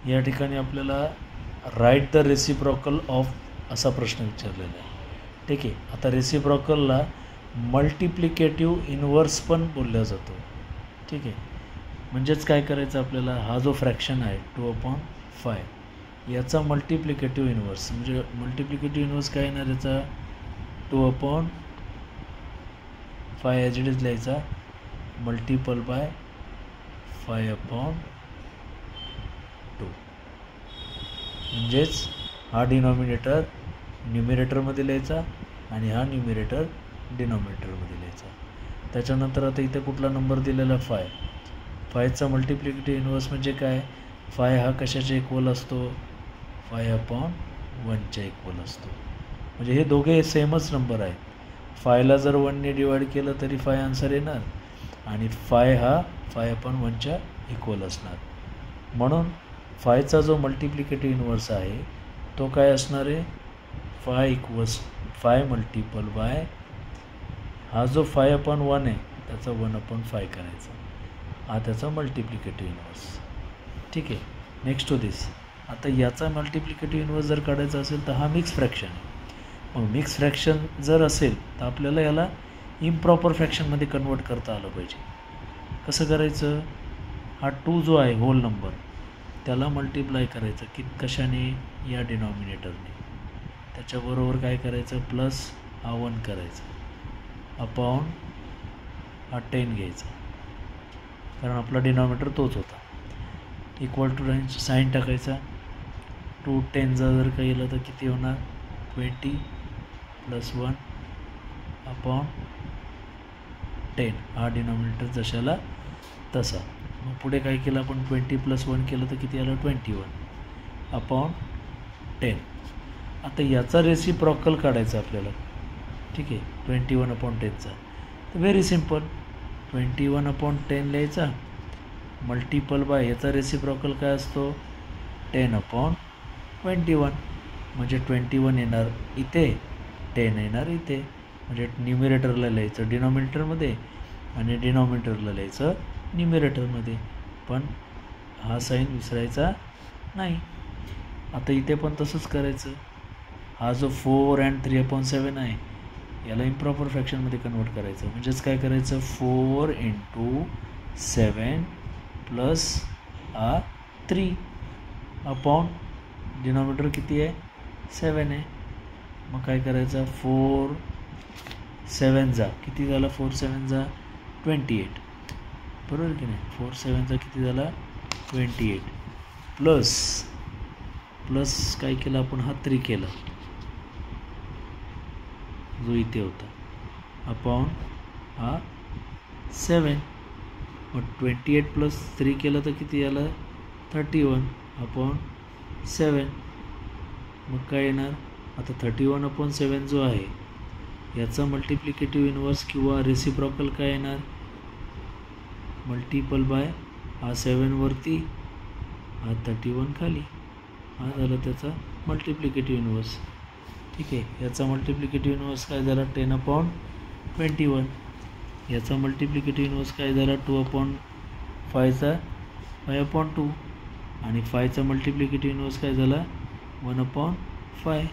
या ठिकाणी आपल्याला राईट द रेसिप्रोकल ऑफ असा प्रश्न विचारलेला आहे. ठीक आहे. आता रेसिप्रोकलला मल्टिप्लिकेटिव्ह इन्व्हर्स पण बोलला जातो. ठीक आहे. म्हणजेच काय करायचं आपल्याला, हा जो फ्रॅक्शन आहे 2/5 याचा मल्टिप्लिकेटिव्ह इन्व्हर्स, म्हणजे मल्टिप्लिकेटिव्ह इन्व्हर्स काय येणार याचा 2/5 ॲज इट इज लिहायचा मल्टिपल बाय 5/2. म्हणजेच हा डिनॉमिनेटर न्युमिरेटरमध्ये लिहायचा आणि हा न्युमिरेटर डिनॉमिनेटरमध्ये लिहायचा. त्याच्यानंतर आता इथे कुठला नंबर दिलेला 5चा मल्टिप्लिकेटिव्ह इन्व्हर्स म्हणजे काय, 5 हा कशाच्या इक्वल असतो, 5/1च्या इक्वल असतो. म्हणजे हे दोघे सेमच नंबर आहेत. 5ला जर 1ने डिवाईड केलं तरी 5 आन्सर येणार आणि 5 हा 5/1च्या इक्वल असणार. म्हणून 5चा जो मल्टिप्लिकेटिव्ह इन्व्हर्स आहे तो काय असणार आहे, 5 मल्टिपल बाय हा जो 5/1 आहे त्याचा 1/5 करायचा, हा त्याचा मल्टिप्लिकेटिव्ह इन्व्हर्स. ठीक आहे. नेक्स्ट टू दिस. आता याचा मल्टिप्लिकेटिव्ह इन्व्हर्स जर काढायचा असेल तर हा मिक्स फ्रॅक्शन आहे. मग मिक्स फ्रॅक्शन जर असेल तर आपल्याला याला इम्प्रॉपर फ्रॅक्शनमध्ये कन्वर्ट करता आलं पाहिजे. कसं करायचं, हा 2 जो आहे होल नंबर त्याला मल्टिप्लाय करायचं की कशाने, या डिनॉमिनेटरने. त्याच्याबरोबर काय करायचं, प्लस हा 1 करायचा अपॉन हा 10 घ्यायचा, कारण आपला डिनॉमिनेटर तोच होता. इक्वल टू साईन टाकायचा. 2 10 जर काही केलं तर किती होणार, 20 + 1 अपॉन 10. हा डिनॉमिनेटर जशाला तसा. मग पुढे काय केलं आपण, 20 + 1 केलं तर किती आलं, 21 अपॉन 10. आता याचा रेसिप्रोकल काढायचा आपल्याला. ठीक आहे. 21/10चा. तर व्हेरी सिम्पल, 21/10 लिहायचा मल्टिपल बाय याचा रेसिप्रोकल काय असतो 10/21. म्हणजे 21 येणार इथे, 10 येणार इथे. म्हणजे न्युमिरेटरला लिहायचं डिनॉमिनेटरमध्ये आणि डिनॉमिनेटरला लिहायचं न्युमिरेटरमध्ये. पण हा साईन विसरायचा नाही. आता इथे पण तसंच करायचं. हा जो 4 and 3/7 आहे याला इम्प्रॉपर फ्रॅक्शनमध्ये कन्वर्ट करायचं. म्हणजेच काय करायचं, 4 × 7 प्लस 3 अपॉन डिनॉमिनेटर किती आहे, 7 आहे. मग काय करायचं, 4 7 जा किती झाला, 4 7 जा 28, बरोबर की नाही. 4 7 जा किती झाला, 28. प्लस काय केलं आपण, हा 3 केला जो इथे होता अपॉन हा 7. मग 28 + 3 केलं तर किती आलं, 31 अपॉन 7. मग काय येणार, आता 31/7 जो आहे याचा मल्टिप्लिकेटिव्ह इन्व्हर्स किंवा रेसिप्रोकल काय येणार, मल्टिपल बाय हा 7 वरती, हा 31 खाली. हा झाला त्याचा मल्टिप्लिकेटिव्ह इन्व्हर्स. ठीक आहे. याचा मल्टिप्लिकेटिव्ह इन्व्हर्स काय झाला, 10/21. याचा मल्टिप्लिकेटिव्ह इन्व्हर्स काय झाला, 2/5चा 5/2. आणि 5चा मल्टिप्लिकेटिव्ह इन्व्हर्स काय झाला, 1/5.